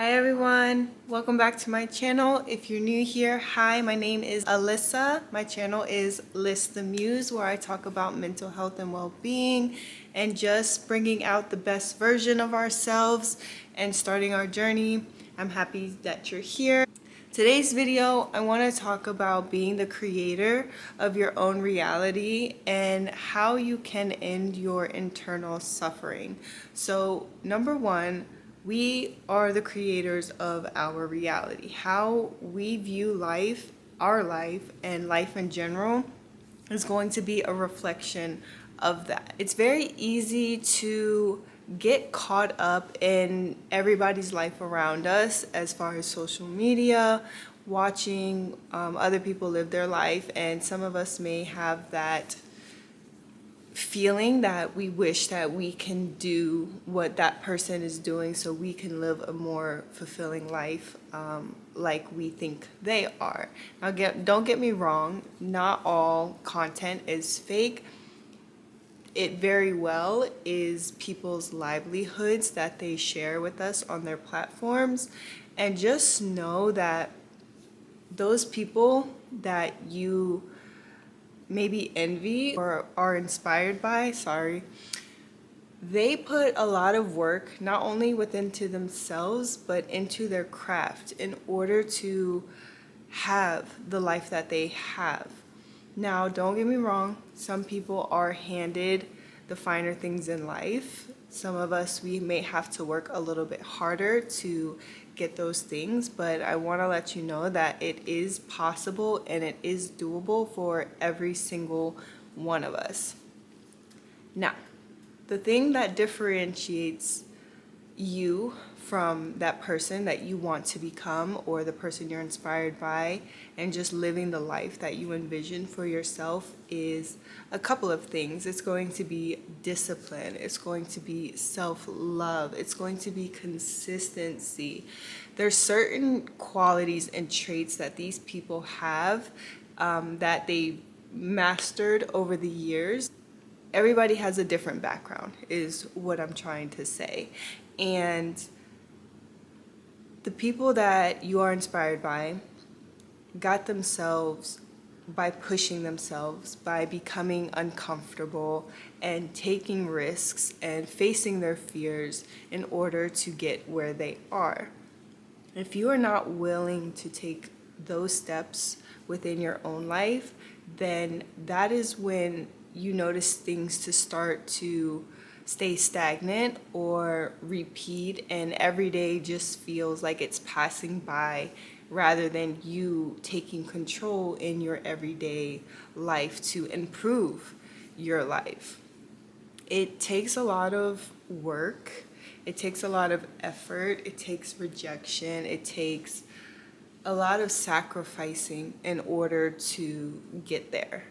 Hi everyone, welcome back to my channel. If you're new here, hi, my name is Alyssa. My channel is List the Muse, where I talk about mental health and well-being and just bringing out the best version of ourselves and starting our journey. I'm happy that you're here. Today's video, I want to talk about being the creator of your own reality and how you can end your internal suffering. So, number one, we are the creators of our reality. How we view life, our life, and life in general is going to be a reflection of that. It's very easy to get caught up in everybody's life around us as far as social media, watching other people live their life, and some of us may have that feeling that we wish that we can do what that person is doing so we can live a more fulfilling life like we think they are. Now, don't get me wrong, not all content is fake. It very well is people's livelihoods that they share with us on their platforms. And just know that those people that you maybe envy or are inspired by, they put a lot of work not only within to themselves but into their craft in order to have the life that they have. Now, don't get me wrong, some people are handed the finer things in life. Some of us, we may have to work a little bit harder to get those things, but I want to let you know that it is possible and it is doable for every single one of us. Now, the thing that differentiates you from that person that you want to become or the person you're inspired by and just living the life that you envision for yourself is a couple of things. It's going to be discipline, it's going to be self-love, it's going to be consistency. There's certain qualities and traits that these people have that they mastered over the years. Everybody has a different background is what I'm trying to say. And the people that you are inspired by got themselves by pushing themselves, by becoming uncomfortable and taking risks and facing their fears in order to get where they are. If you are not willing to take those steps within your own life, then that is when you notice things to start to stay stagnant or repeat, and every day just feels like it's passing by rather than you taking control in your everyday life to improve your life. It takes a lot of work, it takes a lot of effort, it takes rejection, it takes a lot of sacrificing in order to get there.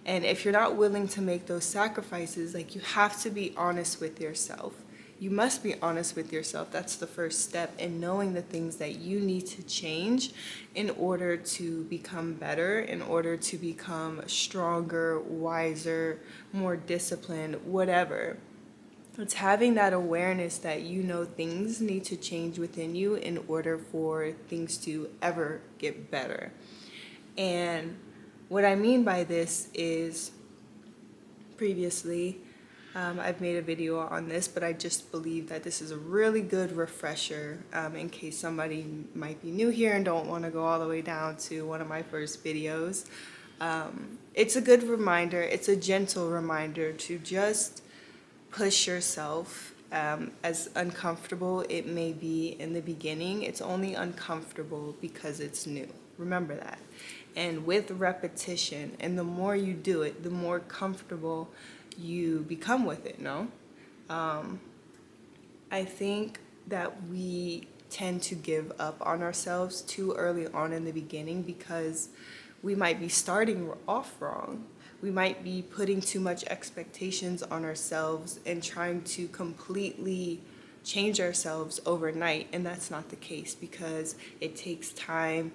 And if you're not willing to make those sacrifices, like, you have to be honest with yourself. You must be honest with yourself. That's the first step in knowing the things that you need to change in order to become better, in order to become stronger, wiser, more disciplined, whatever. It's having that awareness that you know things need to change within you in order for things to ever get better. And what I mean by this is, previously, I've made a video on this, but I just believe that this is a really good refresher in case somebody might be new here and don't want to go all the way down to one of my first videos. It's a good reminder, it's a gentle reminder to just push yourself. As uncomfortable it may be in the beginning, it's only uncomfortable because it's new. Remember that. And with repetition, and the more you do it, the more comfortable you become with it, no? I think that we tend to give up on ourselves too early on in the beginning because we might be starting off wrong. We might be putting too much expectations on ourselves and trying to completely change ourselves overnight, and that's not the case because it takes time.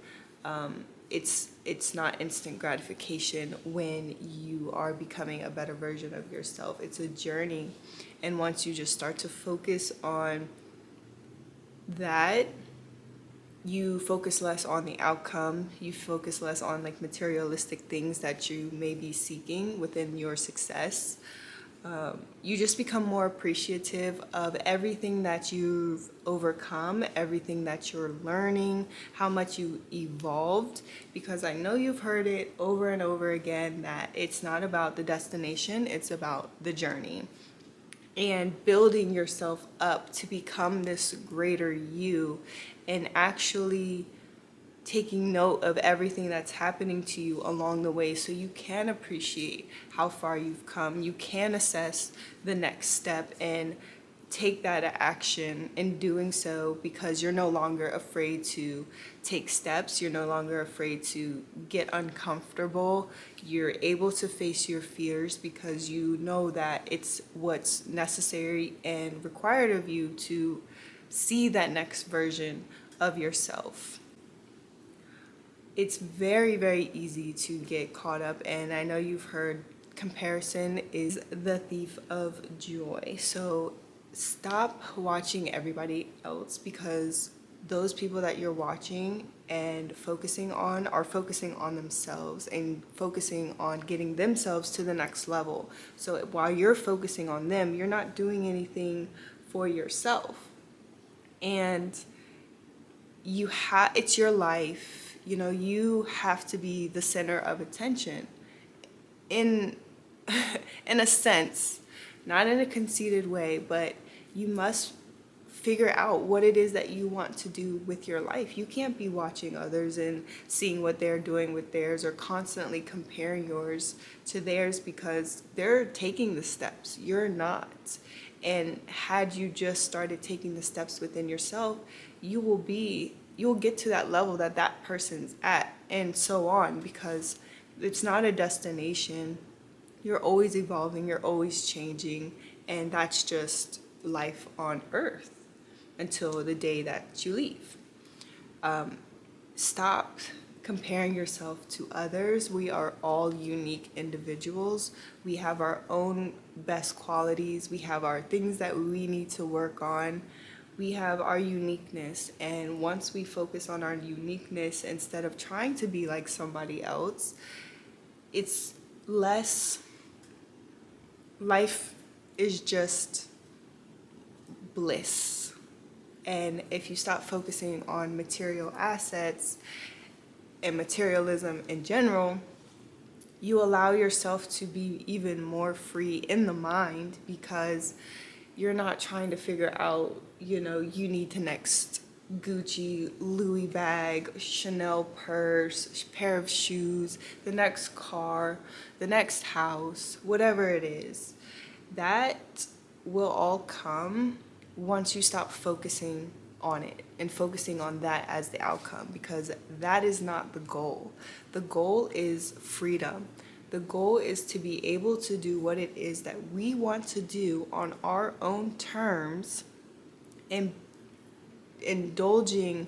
It's not instant gratification when you are becoming a better version of yourself. It's a journey, and once you just start to focus on that, You focus less on the outcome. You focus less on like materialistic things that you may be seeking within your success. You just become more appreciative of everything that you've overcome, everything that you're learning, how much you evolved. Because I know you've heard it over and over again that it's not about the destination, it's about the journey. And building yourself up to become this greater you, and actually taking note of everything that's happening to you along the way so you can appreciate how far you've come. You can assess the next step and take that action in doing so, because you're no longer afraid to take steps. You're no longer afraid to get uncomfortable. You're able to face your fears because you know that it's what's necessary and required of you to see that next version of yourself. It's very, very easy to get caught up, and I know you've heard comparison is the thief of joy. So stop watching everybody else, because those people that you're watching and focusing on are focusing on themselves and focusing on getting themselves to the next level. So while you're focusing on them, you're not doing anything for yourself. And it's your life. You have to be the center of attention in in a sense, not in a conceited way, but you must figure out what it is that you want to do with your life. You can't be watching others and seeing what they're doing with theirs, or constantly comparing yours to theirs, because they're taking the steps, you're not. And had you just started taking the steps within yourself, you'll get to that level that that person's at, and so on, because it's not a destination. You're always evolving, you're always changing, and that's just life on earth until the day that you leave. Stop comparing yourself to others. We are all unique individuals. We have our own best qualities. We have our things that we need to work on. We have our uniqueness, and once we focus on our uniqueness instead of trying to be like somebody else, it's less, life is just bliss. And if you stop focusing on material assets and materialism in general, you allow yourself to be even more free in the mind, because you're not trying to figure out, you need the next Gucci, Louis bag, Chanel purse, pair of shoes, the next car, the next house, whatever it is. That will all come once you stop focusing on it and focusing on that as the outcome, because that is not the goal. The goal is freedom. The goal is to be able to do what it is that we want to do on our own terms, and indulging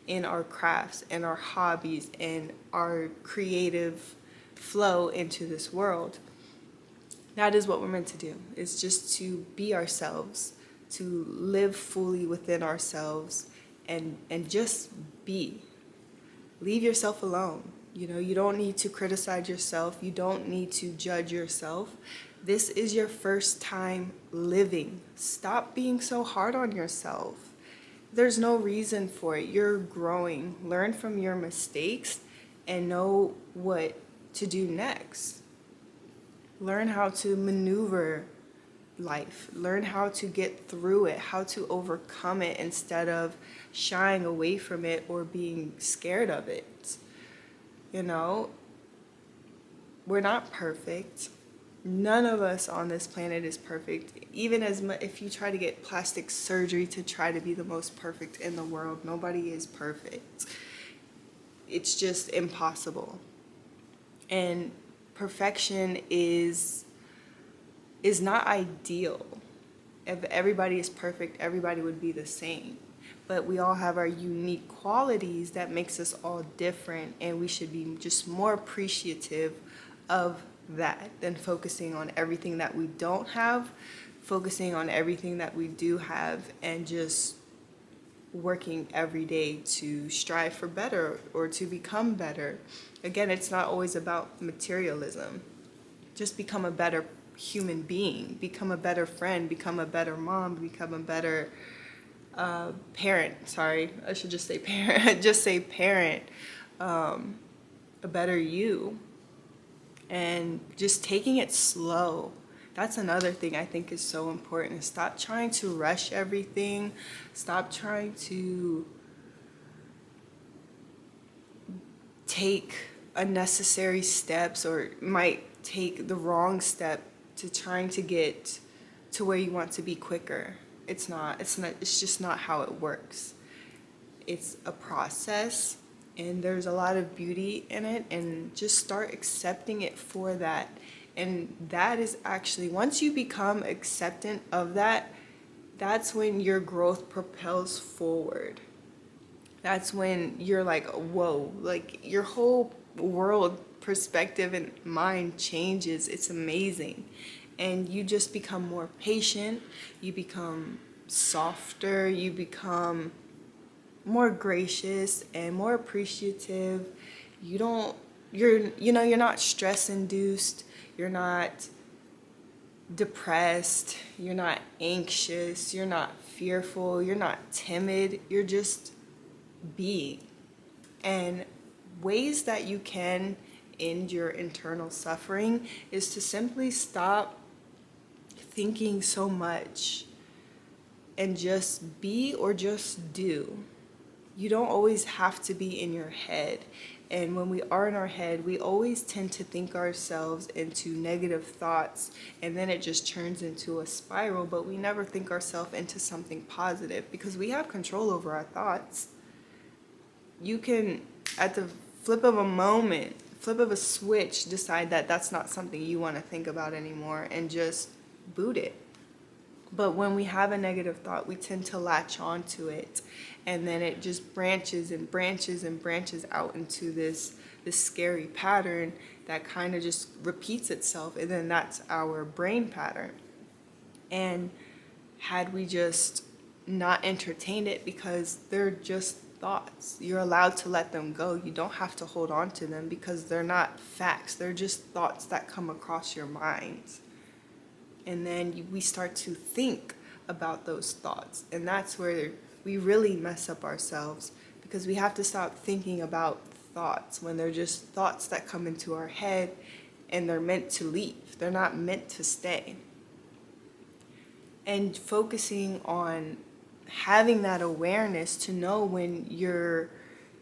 in our crafts and our hobbies and our creative flow into this world. That is what we're meant to do. It's just to be ourselves, to live fully within ourselves, and just be. Leave yourself alone. You don't need to criticize yourself. You don't need to judge yourself. This is your first time living. Stop being so hard on yourself. There's no reason for it. You're growing. Learn from your mistakes and know what to do next. Learn how to maneuver life. Learn how to get through it, how to overcome it instead of shying away from it or being scared of it. We're not perfect. None of us on this planet is perfect. Even as much, if you try to get plastic surgery to try to be the most perfect in the world, nobody is perfect. It's just impossible. And perfection is not ideal. If everybody is perfect, everybody would be the same. But we all have our unique qualities that makes us all different, and we should be just more appreciative of that than focusing on everything that we don't have, focusing on everything that we do have, and just working every day to strive for better or to become better. Again, it's not always about materialism. Just become a better human being, become a better friend, become a better mom, become a better parent. Sorry, I should just say parent. Just say parent. A better you. And just taking it slow. That's another thing I think is so important. Stop trying to rush everything. Stop trying to take unnecessary steps or might take the wrong step to trying to get to where you want to be quicker. It's just not how it works. It's a process and there's a lot of beauty in it, and just start accepting it for that. And that is actually, once you become acceptant of that, that's when your growth propels forward. That's when you're like, whoa, like your whole world perspective and mind changes. It's amazing. And you just become more patient, you become softer, you become more gracious and more appreciative. You're not stress induced, you're not depressed, you're not anxious, you're not fearful, you're not timid, you're just being. And ways that you can end your internal suffering is to simply stop thinking so much and just be or just do. You don't always have to be in your head. And when we are in our head, we always tend to think ourselves into negative thoughts, and then it just turns into a spiral, but we never think ourselves into something positive because we have control over our thoughts. You can, at the flip of a moment, flip of a switch, decide that that's not something you want to think about anymore and just boot it. But when we have a negative thought, we tend to latch on to it, and then it just branches and branches and branches out into this scary pattern that kind of just repeats itself, and then that's our brain pattern. And had we just not entertained it, because they're just thoughts, you're allowed to let them go. You don't have to hold on to them because they're not facts. They're just thoughts that come across your mind. And then we start to think about those thoughts. And that's where we really mess up ourselves, because we have to stop thinking about thoughts when they're just thoughts that come into our head and they're meant to leave. They're not meant to stay. And focusing on having that awareness to know when your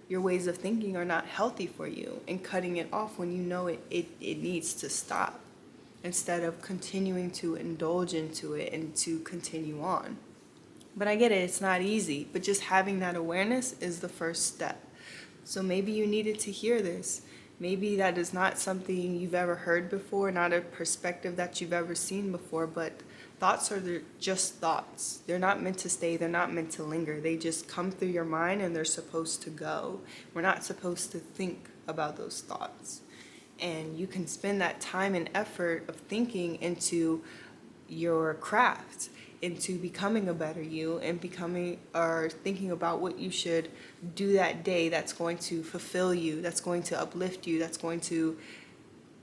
ways of thinking are not healthy for you, and cutting it off when you know it needs to stop, instead of continuing to indulge into it and to continue on. But I get it, it's not easy, but just having that awareness is the first step. So maybe you needed to hear this. Maybe that is not something you've ever heard before, not a perspective that you've ever seen before, but thoughts are just thoughts. They're not meant to stay, they're not meant to linger. They just come through your mind and they're supposed to go. We're not supposed to think about those thoughts. And you can spend that time and effort of thinking into your craft, into becoming a better you, and becoming or thinking about what you should do that day that's going to fulfill you, that's going to uplift you, that's going to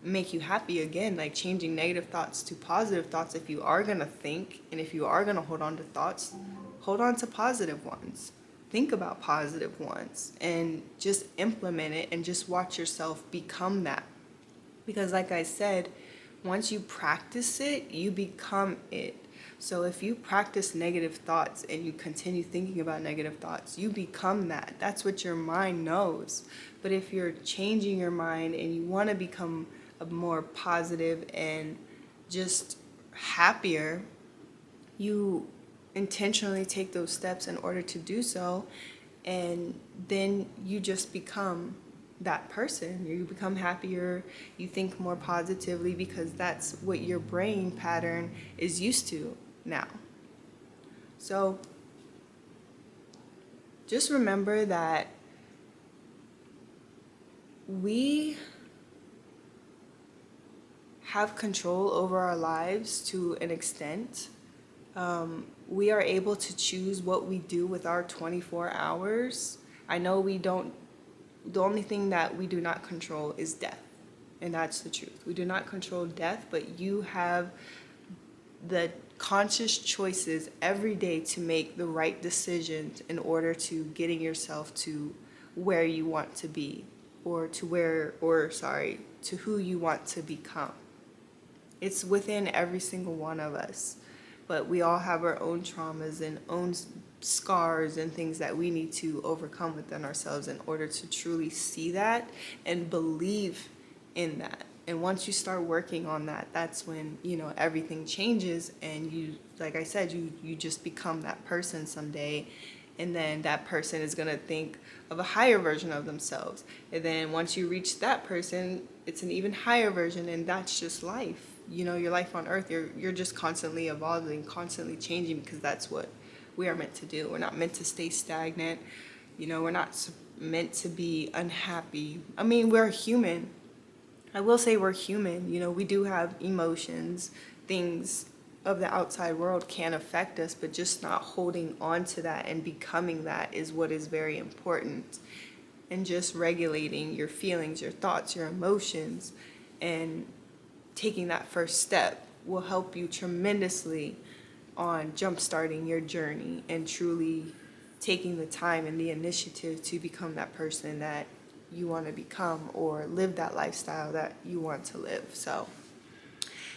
make you happy again, like changing negative thoughts to positive thoughts. If you are going to think, and if you are going to hold on to thoughts, hold on to positive ones. Think about positive ones and just implement it, and just watch yourself become that. Because like I said, once you practice it, you become it. So if you practice negative thoughts and you continue thinking about negative thoughts, you become that. That's what your mind knows. But if you're changing your mind and you want to become a more positive and just happier, you intentionally take those steps in order to do so, and then you just become that person. You become happier, you think more positively, because that's what your brain pattern is used to now. So just remember that we have control over our lives to an extent. we are able to choose what we do with our 24 hours. I know we don't, the only thing that we do not control is death. And that's the truth. We do not control death, but you have the conscious choices every day to make the right decisions in order to getting yourself to where you want to be, or to who you want to become. It's within every single one of us, but we all have our own traumas and own scars and things that we need to overcome within ourselves in order to truly see that and believe in that. And once you start working on that, that's when, everything changes, and you, like I said, you just become that person someday. And then that person is going to think of a higher version of themselves. And then once you reach that person, it's an even higher version, and that's just life. Your life on earth, you're just constantly evolving, constantly changing, because that's what we are meant to do. We're not meant to stay stagnant. We're not meant to be unhappy. I mean, we're human. I will say we're human. We do have emotions. Things of the outside world can affect us, but just not holding on to that and becoming that is what is very important. And just regulating your feelings, your thoughts, your emotions, and taking that first step will help you tremendously on jump-starting your journey and truly taking the time and the initiative to become that person that you want to become, or live that lifestyle that you want to live. So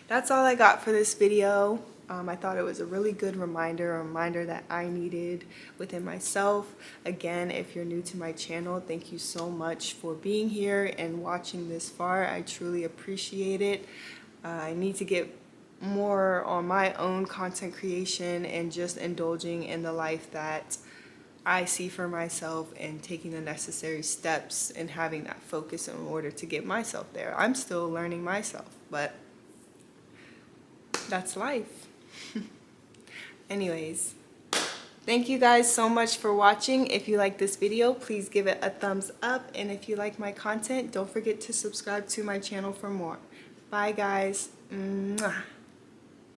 that's all I got for this video. I thought it was a really good reminder, a reminder that I needed within myself. Again, if you're new to my channel, thank you so much for being here and watching this far. I truly appreciate it. I need to get more on my own content creation and just indulging in the life that I see for myself, and taking the necessary steps and having that focus in order to get myself there. I'm still learning myself, but that's life. Anyways, thank you guys so much for watching. If you like this video, please give it a thumbs up. And if you like my content, don't forget to subscribe to my channel for more. Bye guys. Mwah.